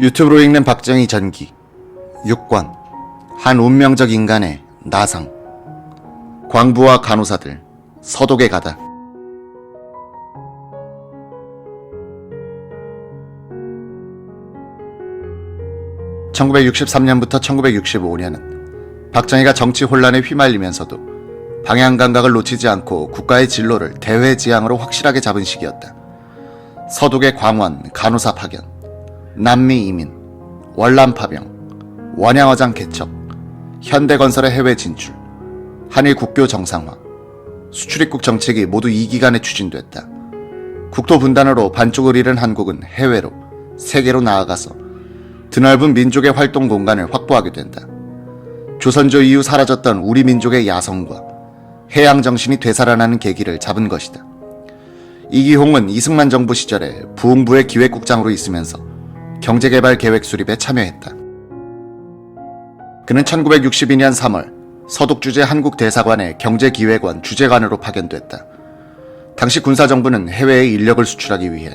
유튜브로 읽는 박정희 전기 6권 한 운명적 인간의 나상. 광부와 간호사들 서독에 가다. (1963년부터) 1965년은 박정희가 정치 혼란에 휘말리면서도 방향 감각을 놓치지 않고 국가의 진로를 대외지향으로 확실하게 잡은 시기였다. 서독의 광원 간호사 파견, 남미 이민, 월남 파병, 원양어장 개척, 현대건설의 해외 진출, 한일 국교 정상화, 수출입국 정책이 모두 이 기간에 추진됐다. 국토 분단으로 반쪽을 잃은 한국은 해외로, 세계로 나아가서 드넓은 민족의 활동 공간을 확보하게 된다. 조선조 이후 사라졌던 우리 민족의 야성과 해양 정신이 되살아나는 계기를 잡은 것이다. 이기홍은 이승만 정부 시절에 부흥부의 기획국장으로 있으면서 경제개발 계획 수립에 참여했다. 그는 1962년 3월 서독 주재 한국대사관의 경제기획원 주재관으로 파견됐다. 당시 군사정부는 해외에 인력을 수출하기 위해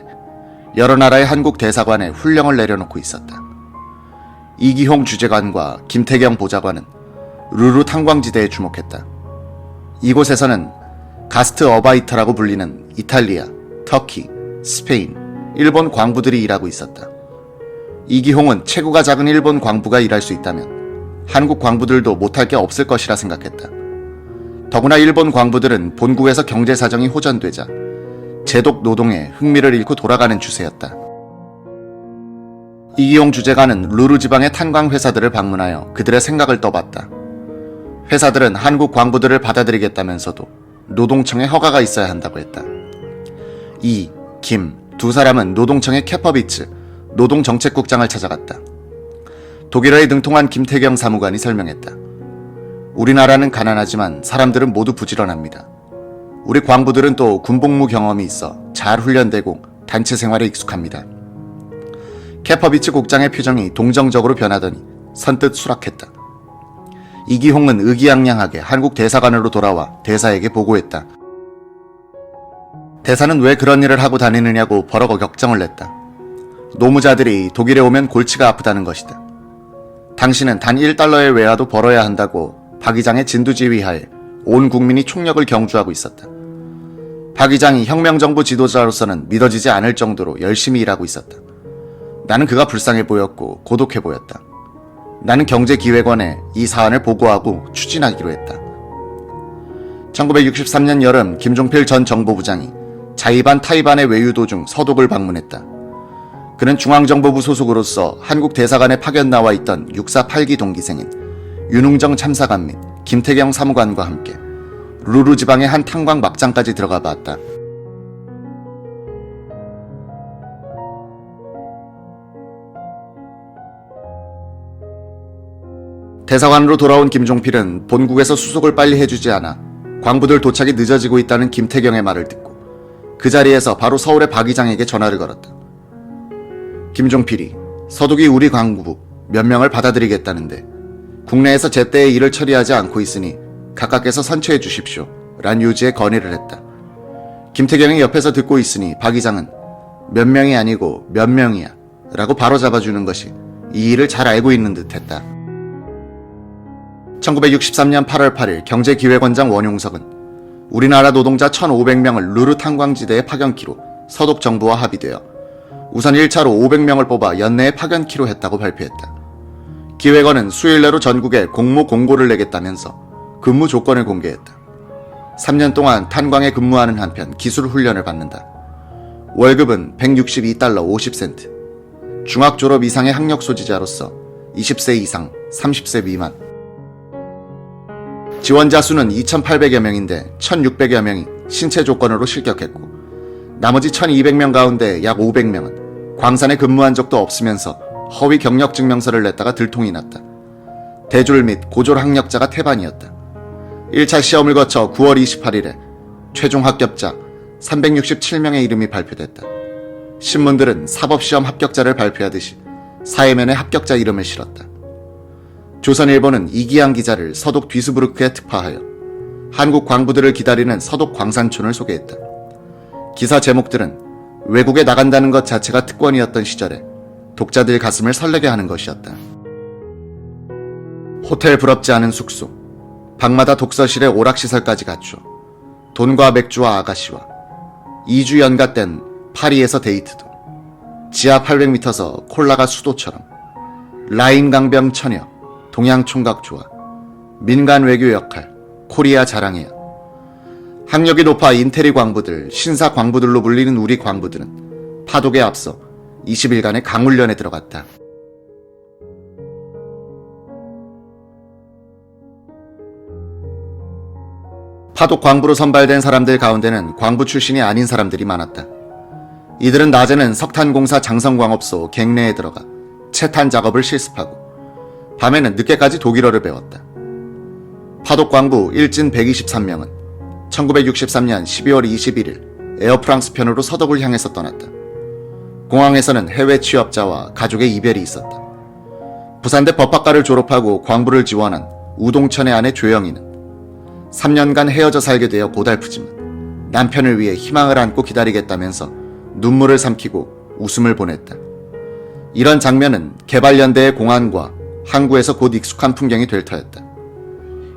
여러 나라의 한국대사관에 훈령을 내려놓고 있었다. 이기홍 주재관과 김태경 보좌관은 루루 탄광지대에 주목했다. 이곳에서는 가스트 어바이터라고 불리는 이탈리아, 터키, 스페인, 일본 광부들이 일하고 있었다. 이기홍은 체구가 작은 일본 광부가 일할 수 있다면 한국 광부들도 못할 게 없을 것이라 생각했다. 더구나 일본 광부들은 본국에서 경제사정이 호전되자 제독 노동에 흥미를 잃고 돌아가는 추세였다. 이기홍 주재관은 루루 지방의 탄광 회사들을 방문하여 그들의 생각을 떠봤다. 회사들은 한국 광부들을 받아들이겠다면서도 노동청에 허가가 있어야 한다고 했다. 이, 김 두 사람은 노동청의 캐퍼비츠 노동정책국장을 찾아갔다. 독일어에 능통한 김태경 사무관이 설명했다. 우리나라는 가난하지만 사람들은 모두 부지런합니다. 우리 광부들은 또 군복무 경험이 있어 잘 훈련되고 단체 생활에 익숙합니다. 캐퍼비츠 국장의 표정이 동정적으로 변하더니 선뜻 수락했다. 이기홍은 의기양양하게 한국 대사관으로 돌아와 대사에게 보고했다. 대사는 왜 그런 일을 하고 다니느냐고 버럭 격정을 냈다. 노무자들이 독일에 오면 골치가 아프다는 것이다. 당신은 단 1달러의 외화도 벌어야 한다고 박 의장의 진두지휘하에 온 국민이 총력을 경주하고 있었다. 박 의장이 혁명정부 지도자로서는 믿어지지 않을 정도로 열심히 일하고 있었다. 나는 그가 불쌍해 보였고 고독해 보였다. 나는 경제기획원에 이 사안을 보고하고 추진하기로 했다. 1963년 여름 김종필 전 정보부장이 자의반 타의반의 외유 도중 서독을 방문했다. 그는 중앙정보부 소속으로서 한국 대사관에 파견 나와 있던 육사 8기 동기생인 윤웅정 참사관 및 김태경 사무관과 함께 루루 지방의 한 탄광 막장까지 들어가 봤다. 대사관으로 돌아온 김종필은 본국에서 수속을 빨리 해주지 않아 광부들 도착이 늦어지고 있다는 김태경의 말을 듣고 그 자리에서 바로 서울의 박 의장에게 전화를 걸었다. 김종필이 서독이 우리 광부 몇 명을 받아들이겠다는데 국내에서 제때의 일을 처리하지 않고 있으니 각각께서 선처해 주십시오 란 요지의 건의를 했다. 김태경이 옆에서 듣고 있으니 박 의장은 몇 명이 아니고 몇 명이야 라고 바로 잡아주는 것이 이 일을 잘 알고 있는 듯 했다. 1963년 8월 8일 경제기획원장 원용석은 우리나라 노동자 1,500명을 루루 탄광지대에 파견키로 서독 정부와 합의되어 우선 1차로 500명을 뽑아 연내에 파견키로 했다고 발표했다. 기획원은 수요일 내로 전국에 공모 공고를 내겠다면서 근무 조건을 공개했다. 3년 동안 탄광에 근무하는 한편 기술 훈련을 받는다. 월급은 162달러 50센트. 중학 졸업 이상의 학력 소지자로서 20세 이상, 30세 미만. 지원자 수는 2,800여 명인데 1,600여 명이 신체 조건으로 실격했고 나머지 1,200명 가운데 약 500명은 광산에 근무한 적도 없으면서 허위 경력 증명서를 냈다가 들통이 났다. 대졸 및 고졸 학력자가 태반이었다. 1차 시험을 거쳐 9월 28일에 최종 합격자 367명의 이름이 발표됐다. 신문들은 사법시험 합격자를 발표하듯이 사회면에 합격자 이름을 실었다. 조선일보는 이기양 기자를 서독 뒤스부르크에 특파하여 한국 광부들을 기다리는 서독 광산촌을 소개했다. 기사 제목들은 외국에 나간다는 것 자체가 특권이었던 시절에 독자들 가슴을 설레게 하는 것이었다. 호텔 부럽지 않은 숙소, 방마다 독서실에 오락시설까지 갖추어 돈과 맥주와 아가씨와 2주 연가된 파리에서 데이트도, 지하 800m서 콜라가 수도처럼, 라인 강병 처녀, 동양 총각 조화, 민간 외교 역할, 코리아 자랑이야. 학력이 높아 인테리 광부들, 신사 광부들로 불리는 우리 광부들은 파독에 앞서 20일간의 강훈련에 들어갔다. 파독 광부로 선발된 사람들 가운데는 광부 출신이 아닌 사람들이 많았다. 이들은 낮에는 석탄공사 장성광업소 갱내에 들어가 채탄 작업을 실습하고 밤에는 늦게까지 독일어를 배웠다. 파독 광부 일진 123명은 1963년 12월 21일 에어프랑스 편으로 서독을 향해서 떠났다. 공항에서는 해외 취업자와 가족의 이별이 있었다. 부산대 법학과를 졸업하고 광부를 지원한 우동천의 아내 조영희는 3년간 헤어져 살게 되어 고달프지만 남편을 위해 희망을 안고 기다리겠다면서 눈물을 삼키고 웃음을 보냈다. 이런 장면은 개발연대의 공안과 항구에서 곧 익숙한 풍경이 될 터였다.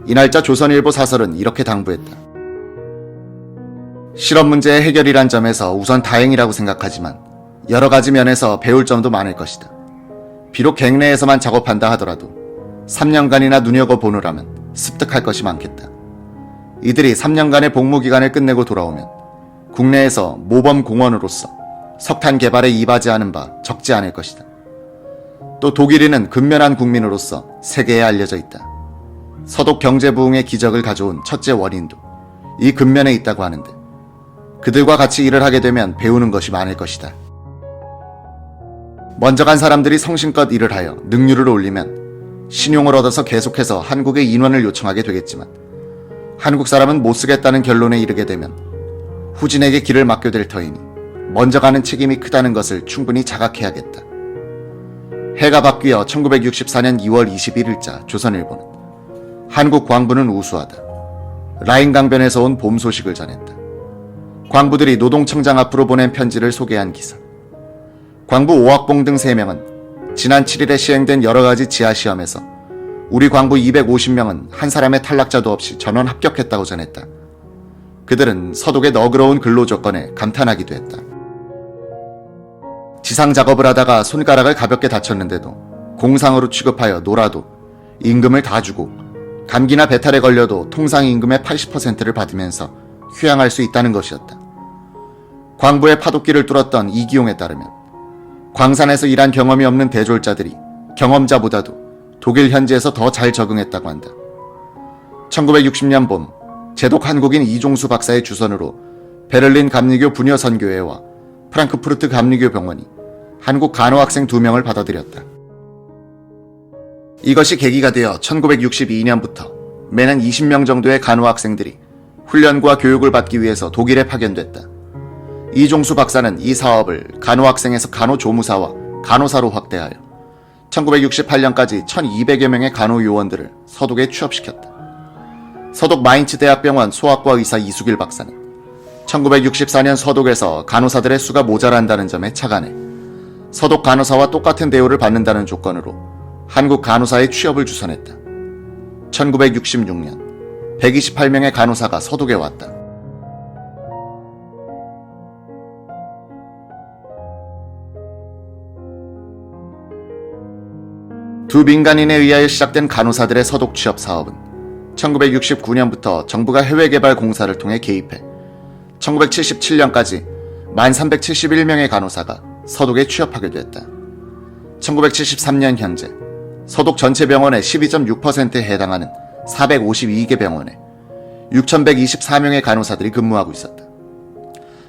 이날자 조선일보 사설은 이렇게 당부했다. 실업 문제의 해결이란 점에서 우선 다행이라고 생각하지만 여러 가지 면에서 배울 점도 많을 것이다. 비록 갱내에서만 작업한다 하더라도 3년간이나 눈여겨보느라면 습득할 것이 많겠다. 이들이 3년간의 복무기간을 끝내고 돌아오면 국내에서 모범공원으로서 석탄 개발에 이바지하는 바 적지 않을 것이다. 또 독일인은 근면한 국민으로서 세계에 알려져 있다. 서독 경제부흥의 기적을 가져온 첫째 원인도 이 근면에 있다고 하는데 그들과 같이 일을 하게 되면 배우는 것이 많을 것이다. 먼저 간 사람들이 성심껏 일을 하여 능률을 올리면 신용을 얻어서 계속해서 한국에 인원을 요청하게 되겠지만 한국 사람은 못 쓰겠다는 결론에 이르게 되면 후진에게 길을 맡게 될 터이니 먼저 가는 책임이 크다는 것을 충분히 자각해야겠다. 해가 바뀌어 1964년 2월 21일자 조선일보는 한국 광부는 우수하다. 라인 강변에서 온 봄 소식을 전했다. 광부들이 노동청장 앞으로 보낸 편지를 소개한 기사. 광부 오학봉 등 3명은 지난 7일에 시행된 여러가지 지하시험에서 우리 광부 250명은 한 사람의 탈락자도 없이 전원 합격했다고 전했다. 그들은 서독의 너그러운 근로 조건에 감탄하기도 했다. 지상 작업을 하다가 손가락을 가볍게 다쳤는데도 공상으로 취급하여 놀아도 임금을 다 주고 감기나 배탈에 걸려도 통상 임금의 80%를 받으면서 휴양할 수 있다는 것이었다. 광부의 파독기를 뚫었던 이기용에 따르면 광산에서 일한 경험이 없는 대졸자들이 경험자보다도 독일 현지에서 더 잘 적응했다고 한다. 1960년 봄 제독 한국인 이종수 박사의 주선으로 베를린 감리교 부녀 선교회와 프랑크푸르트 감리교 병원이 한국 간호학생 2명을 받아들였다. 이것이 계기가 되어 1962년부터 매년 20명 정도의 간호학생들이 훈련과 교육을 받기 위해서 독일에 파견됐다. 이종수 박사는 이 사업을 간호학생에서 간호조무사와 간호사로 확대하여 1968년까지 1200여 명의 간호요원들을 서독에 취업시켰다. 서독 마인츠 대학병원 소아과 의사 이수길 박사는 1964년 서독에서 간호사들의 수가 모자란다는 점에 착안해 서독 간호사와 똑같은 대우를 받는다는 조건으로 한국 간호사의 취업을 주선했다. 1966년 128명의 간호사가 서독에 왔다. 두 민간인에 의하여 시작된 간호사들의 서독 취업 사업은 1969년부터 정부가 해외개발 공사를 통해 개입해 1977년까지 1371명의 간호사가 서독에 취업하게 됐다. 1973년 현재 서독 전체 병원의 12.6%에 해당하는 452개 병원에 6124명의 간호사들이 근무하고 있었다.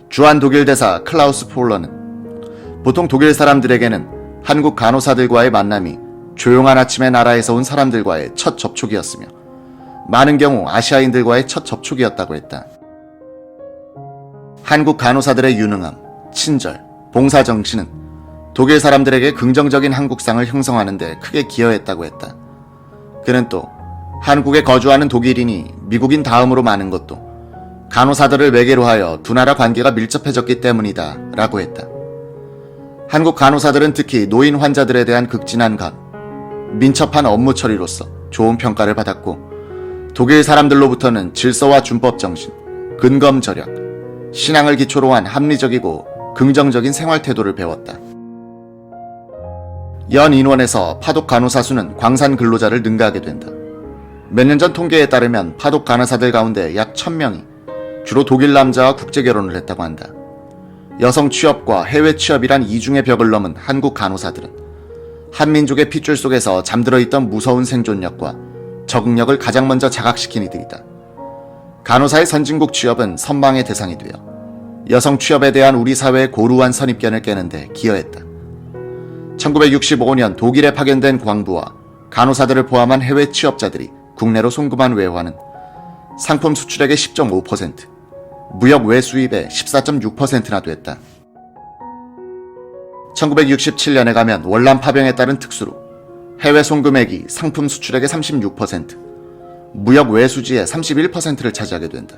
주한 독일 대사 클라우스 폴러는 보통 독일 사람들에게는 한국 간호사들과의 만남이 조용한 아침의 나라에서 온 사람들과의 첫 접촉이었으며 많은 경우 아시아인들과의 첫 접촉이었다고 했다. 한국 간호사들의 유능함, 친절, 봉사정신은 독일 사람들에게 긍정적인 한국상을 형성하는 데 크게 기여했다고 했다. 그는 또 한국에 거주하는 독일인이 미국인 다음으로 많은 것도 간호사들을 매개로 하여 두 나라 관계가 밀접해졌기 때문이다 라고 했다. 한국 간호사들은 특히 노인 환자들에 대한 극진한 간, 민첩한 업무 처리로서 좋은 평가를 받았고 독일 사람들로부터는 질서와 준법 정신, 근검 절약, 신앙을 기초로 한 합리적이고 긍정적인 생활 태도를 배웠다. 연 인원에서 파독 간호사 수는 광산 근로자를 능가하게 된다. 몇 년 전 통계에 따르면 파독 간호사들 가운데 약 1000명이 주로 독일 남자와 국제 결혼을 했다고 한다. 여성 취업과 해외 취업이란 이중의 벽을 넘은 한국 간호사들은 한민족의 핏줄 속에서 잠들어 있던 무서운 생존력과 적응력을 가장 먼저 자각시킨 이들이다. 간호사의 선진국 취업은 선망의 대상이 되어 여성 취업에 대한 우리 사회의 고루한 선입견을 깨는데 기여했다. 1965년 독일에 파견된 광부와 간호사들을 포함한 해외 취업자들이 국내로 송금한 외화는 상품 수출액의 10.5%, 무역 외수입의 14.6%나 됐다. 1967년에 가면 월남 파병에 따른 특수로 해외 송금액이 상품 수출액의 36%, 무역 외수지의 31%를 차지하게 된다.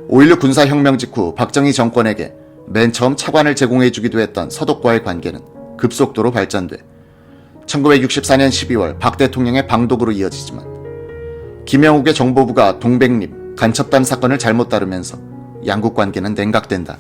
5.16 군사혁명 직후 박정희 정권에게 맨 처음 차관을 제공해주기도 했던 서독과의 관계는 급속도로 발전돼 1964년 12월 박 대통령의 방독으로 이어지지만 김영욱의 정보부가 동백림, 간첩단 사건을 잘못 다루면서 양국 관계는 냉각된다.